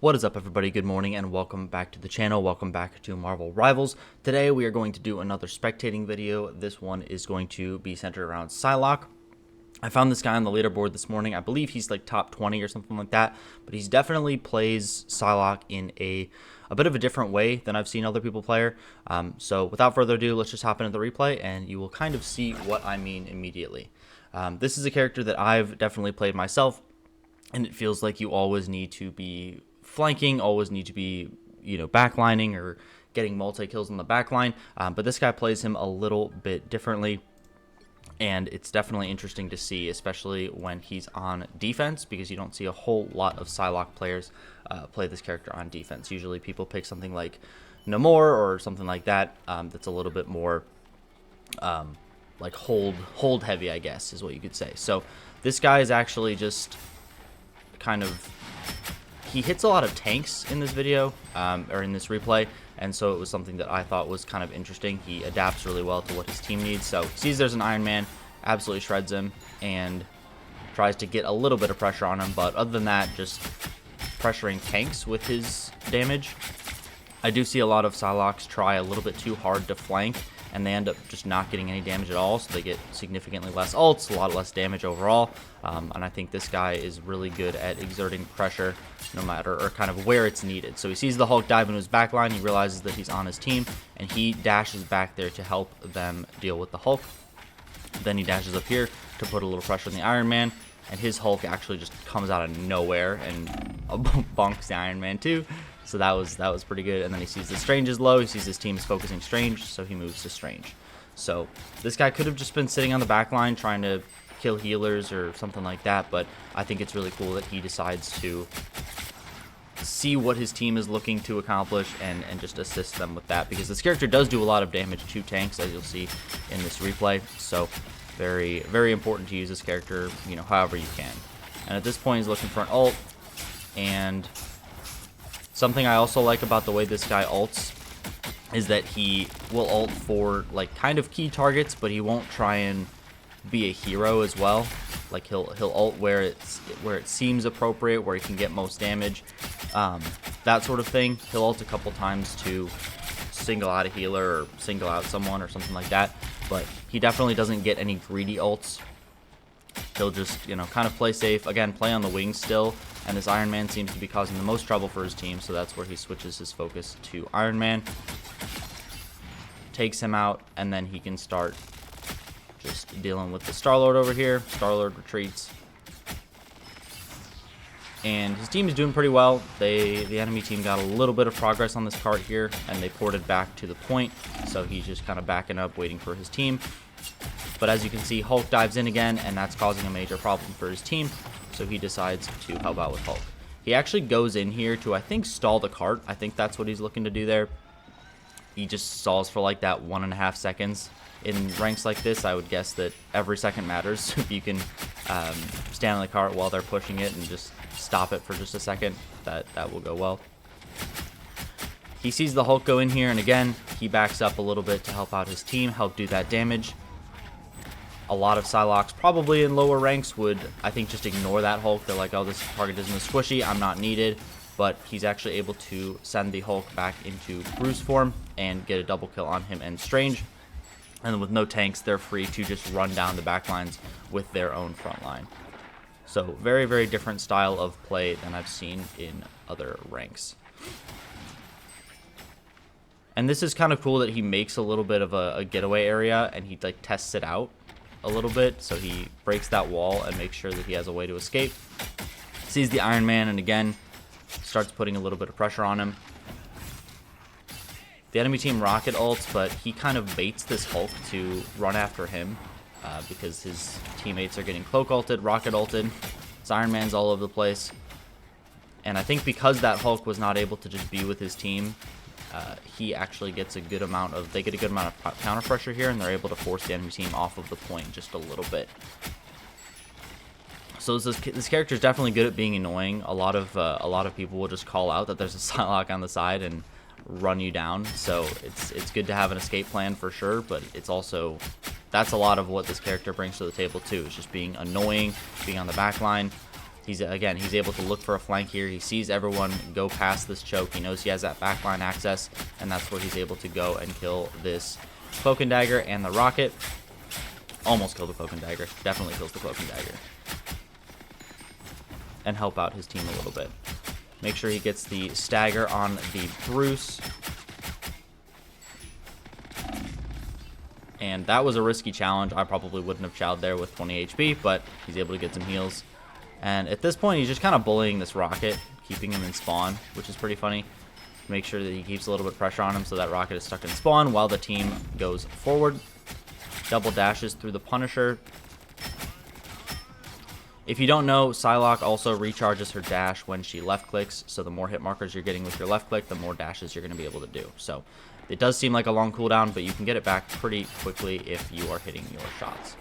What is up, everybody? Good morning and welcome back to the channel. Welcome back to Marvel Rivals. Today we are going to do another spectating video. This one is going to be centered around Psylocke. I found this guy on the leaderboard this morning. I believe he's like top 20 or something like that, but he's definitely plays Psylocke in a bit of a different way than I've seen other people play her. So without further ado, let's just hop into the replay and you will kind of see what I mean immediately. This is a character that I've definitely played myself, and it feels like you always need to be flanking, always need to be, backlining or getting multi-kills on the backline. But this guy plays him a little bit differently, and it's definitely interesting to see, especially when he's on defense, because you don't see a whole lot of Psylocke players play this character on defense. Usually people pick something like Namor or something like that, that's a little bit more like hold heavy, I guess is what you could say. So this guy is actually just kind of, he hits a lot of tanks in this video, or in this replay, and so it was something that I thought was kind of interesting. He adapts really well to what his team needs. So sees there's an Iron Man, absolutely shreds him, and tries to get a little bit of pressure on him, but other than that, just pressuring tanks with his damage. I do see a lot of Psylocke's try a little bit too hard to flank, and they end up just not getting any damage at all, so they get significantly less ults, a lot less damage overall. And I think this guy is really good at exerting pressure no matter, or kind of where it's needed. So he sees the Hulk dive into his backline, he realizes that he's on his team, and he dashes back there to help them deal with the Hulk. Then he dashes up here to put a little pressure on the Iron Man, and his Hulk actually just comes out of nowhere and bonks the Iron Man too. So that was pretty good. And then he sees the Strange is low, he sees his team is focusing Strange, so he moves to Strange. So this guy could have just been sitting on the back line trying to kill healers or something like that, but I think it's really cool that he decides to see what his team is looking to accomplish and just assist them with that, because this character does do a lot of damage to tanks, as you'll see in this replay. So very, very important to use this character, however you can. And at this point he's looking for an ult, and something I also like about the way this guy ults is that he will ult for like kind of key targets, but he won't try and be a hero as well. Like he'll ult where it seems appropriate, where he can get most damage, that sort of thing. He'll ult a couple times to single out a healer or single out someone or something like that, but he definitely doesn't get any greedy ults. He'll just, kind of play safe. Again, play on the wings still, and this Iron Man seems to be causing the most trouble for his team, so that's where he switches his focus to Iron Man. Takes him out, and then he can start just dealing with the Star-Lord over here. Star-Lord retreats. And his team is doing pretty well. The enemy team got a little bit of progress on this cart here, and they ported back to the point, so he's just kind of backing up, waiting for his team. But as you can see, Hulk dives in again, and that's causing a major problem for his team, so he decides to help out with Hulk. He actually goes in here to, I think, stall the cart. I think that's what he's looking to do there. He just stalls for like that 1.5 seconds. In ranks like this, I would guess that every second matters. If you can stand on the cart while they're pushing it and just stop it for just a second, that will go well. He sees the Hulk go in here, and again, he backs up a little bit to help out his team, help do that damage. A lot of Psylocke's probably in lower ranks would, I think, just ignore that Hulk. They're like, oh, this target isn't as squishy, I'm not needed. But he's actually able to send the Hulk back into Bruce form and get a double kill on him and Strange. And with no tanks, they're free to just run down the backlines with their own front line. So very, very different style of play than I've seen in other ranks. And this is kind of cool that he makes a little bit of a getaway area, and he like tests it out a little bit. So he breaks that wall and makes sure that he has a way to escape. Sees the Iron Man, and again starts putting a little bit of pressure on him. The enemy team rocket ults, but he kind of baits this Hulk to run after him because his teammates are getting cloak ulted, rocket ulted. His Iron Man's all over the place. And I think because that Hulk was not able to just be with his team, he actually gets a good amount of, they get a good amount of counter pressure here, and they're able to force the enemy team off of the point just a little bit. So this character is definitely good at being annoying. A lot of people will just call out that there's a Psylocke on the side and run you down. So it's good to have an escape plan for sure, but it's also, that's a lot of what this character brings to the table too. It's just being annoying, being on the back line, he's able to look for a flank here. He sees everyone go past this choke. He knows he has that backline access, and that's where he's able to go and kill this cloak and dagger and the rocket. Almost killed the cloak and dagger. Definitely kills the cloak and dagger. And help out his team a little bit. Make sure he gets the stagger on the Bruce. And that was a risky challenge. I probably wouldn't have chowed there with 20 HP, but he's able to get some heals. And at this point, he's just kind of bullying this rocket, keeping him in spawn, which is pretty funny. Make sure that he keeps a little bit of pressure on him so that rocket is stuck in spawn while the team goes forward. Double dashes through the Punisher. If you don't know, Psylocke also recharges her dash when she left clicks, so the more hit markers you're getting with your left click, the more dashes you're going to be able to do. So it does seem like a long cooldown, but you can get it back pretty quickly if you are hitting your shots.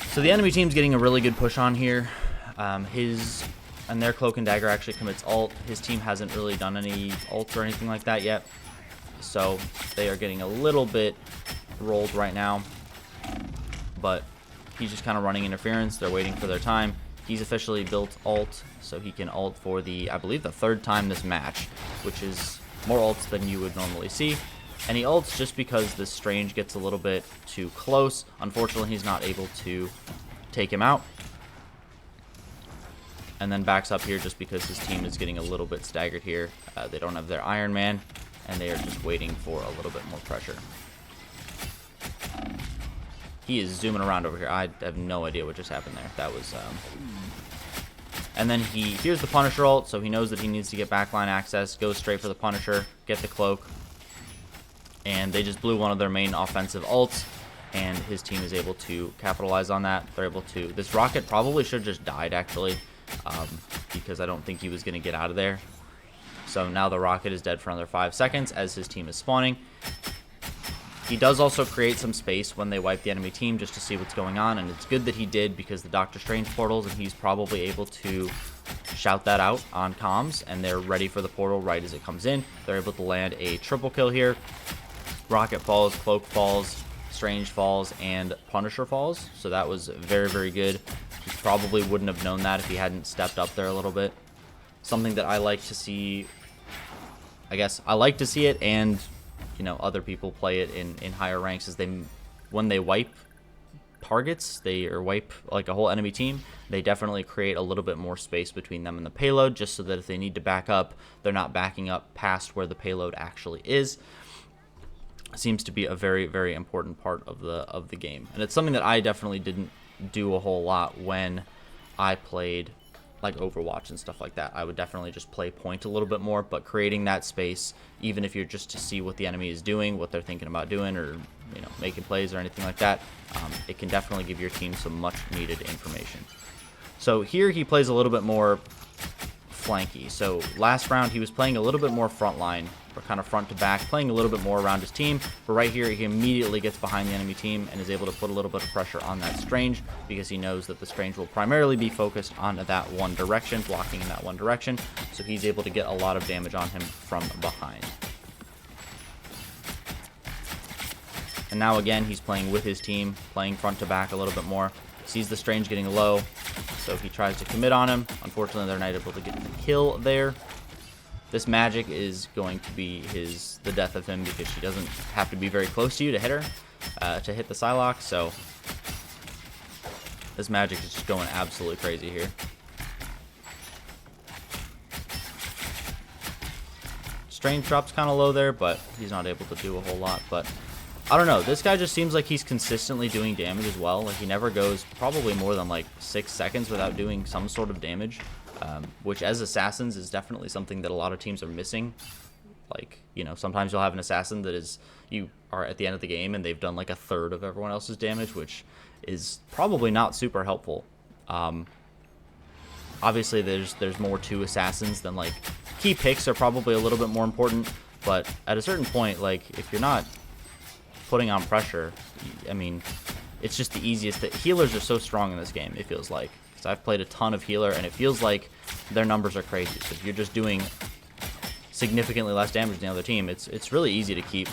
So the enemy team's getting a really good push on here. And their cloak and dagger actually commits ult. His team hasn't really done any ults or anything like that yet, so they are getting a little bit rolled right now. But he's just kind of running interference. They're waiting for their time. He's officially built ult, so he can ult for I believe the third time this match, which is more ults than you would normally see. And he ults just because this Strange gets a little bit too close. Unfortunately, he's not able to take him out. And then backs up here just because his team is getting a little bit staggered here. They don't have their Iron Man, and they are just waiting for a little bit more pressure. He is zooming around over here. I have no idea what just happened there. That was... And then he hears the Punisher ult, so he knows that he needs to get backline access. Goes straight for the Punisher, get the cloak. And they just blew one of their main offensive ults, and his team is able to capitalize on that. They're able to... This rocket probably should have just died, actually, because I don't think he was going to get out of there. So now the rocket is dead for another 5 seconds as his team is spawning. He does also create some space when they wipe the enemy team just to see what's going on, and it's good that he did because the Doctor Strange portals, and he's probably able to shout that out on comms, and they're ready for the portal right as it comes in. They're able to land a triple kill here. Rocket falls, Cloak falls, Strange falls, and Punisher falls, so that was very, very good. He probably wouldn't have known that if he hadn't stepped up there a little bit. Something that I like to see, I guess I like to see it, and you know, other people play it in higher ranks, is when they wipe targets, or wipe like a whole enemy team, they definitely create a little bit more space between them and the payload, just so that if they need to back up, they're not backing up past where the payload actually is. Seems to be a very, very important part of the game, and it's something that I definitely didn't do a whole lot when I played like Overwatch and stuff like that. I would definitely just play point a little bit more, but creating that space, even if you're just to see what the enemy is doing, what they're thinking about doing, or you know, making plays or anything like that, it can definitely give your team some much needed information. So here he plays a little bit more flanky. So last round he was playing a little bit more frontline, or kind of front to back, playing a little bit more around his team, but right here he immediately gets behind the enemy team and is able to put a little bit of pressure on that Strange, because he knows that the Strange will primarily be focused on that one direction, blocking in that one direction, so he's able to get a lot of damage on him from behind. And now again he's playing with his team, playing front to back a little bit more. Sees the Strange getting low, so he tries to commit on him. Unfortunately, they're not able to get the kill there. This magic is going to be the death of him, because she doesn't have to be very close to you to hit her, to hit the Psylocke, so this magic is just going absolutely crazy here. Strange drops kind of low there, but he's not able to do a whole lot. But I don't know, this guy just seems like he's consistently doing damage as well. Like, he never goes probably more than like 6 seconds without doing some sort of damage. Which as assassins is definitely something that a lot of teams are missing. Like, you know, sometimes you'll have an assassin that is, you are at the end of the game and they've done like a third of everyone else's damage, which is probably not super helpful. Obviously there's more to assassins than, like, key picks are probably a little bit more important, but at a certain point, like, if you're not putting on pressure, I mean, it's just the easiest. Healers are so strong in this game, it feels like. I've played a ton of healer, and it feels like their numbers are crazy. So if you're just doing significantly less damage than the other team, it's really easy to keep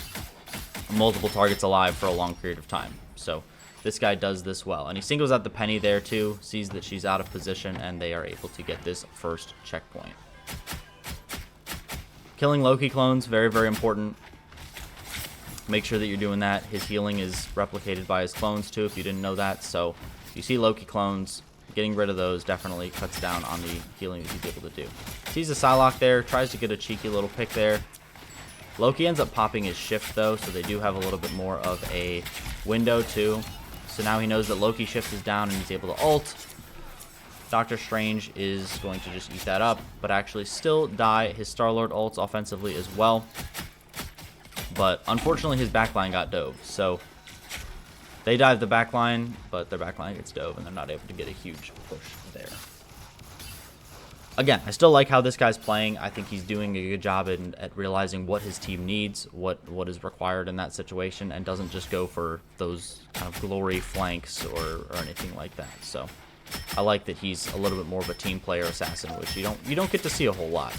multiple targets alive for a long period of time. So this guy does this well. And he singles out the Penny there too, sees that she's out of position, and they are able to get this first checkpoint. Killing Loki clones, very, very important. Make sure that you're doing that. His healing is replicated by his clones too, if you didn't know that. So if you see Loki clones, getting rid of those definitely cuts down on the healing that he's able to do. Sees a Psylocke there, tries to get a cheeky little pick there. Loki ends up popping his shift though, so they do have a little bit more of a window too. So now he knows that Loki shift is down and he's able to ult. Doctor Strange is going to just eat that up, but actually still die. His Star-Lord ults offensively as well. But unfortunately his backline got dove, so they dive the backline, but their backline gets dove and they're not able to get a huge push there. Again, I still like how this guy's playing. I think he's doing a good job at realizing what his team needs, what is required in that situation, and doesn't just go for those kind of glory flanks or anything like that. So I like that he's a little bit more of a team player assassin, which you don't get to see a whole lot.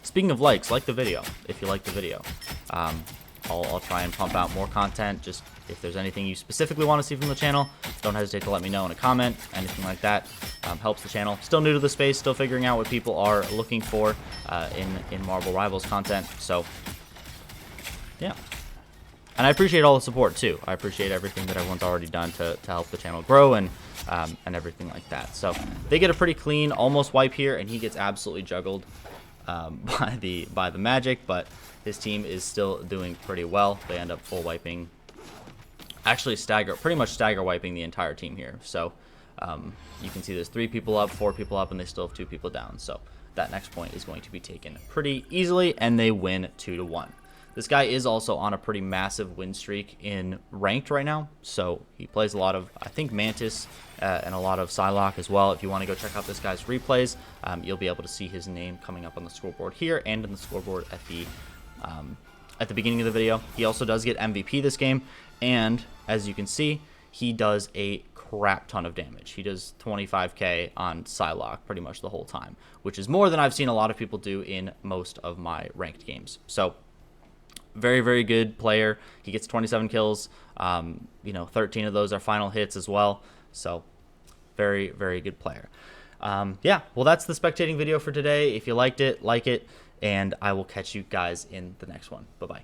Speaking of likes, like the video if you like the video. I'll try and pump out more content. Just if there's anything you specifically want to see from the channel, don't hesitate to let me know in a comment. Anything like that helps the channel. Still new to the space, still figuring out what people are looking for in Marvel Rivals content. So yeah, and I appreciate all the support too. I appreciate everything that everyone's already done to help the channel grow and everything like that. So they get a pretty clean almost wipe here, and he gets absolutely juggled by the magic, but his team is still doing pretty well. They end up full wiping, actually pretty much stagger wiping the entire team here. So you can see there's 3 people up, 4 people up, and they still have 2 people down. So that next point is going to be taken pretty easily, and they win 2-1. This guy is also on a pretty massive win streak in ranked right now, so he plays a lot of, I think, Mantis and a lot of Psylocke as well. If you want to go check out this guy's replays, you'll be able to see his name coming up on the scoreboard here and in the scoreboard at the beginning of the video. He also does get MVP this game, and as you can see, he does a crap ton of damage. He does 25k on Psylocke pretty much the whole time, which is more than I've seen a lot of people do in most of my ranked games. So very, very good player. He gets 27 kills. 13 of those are final hits as well. So very, very good player. Yeah, well, that's the spectating video for today. If you liked it, like it, and I will catch you guys in the next one. Bye-bye.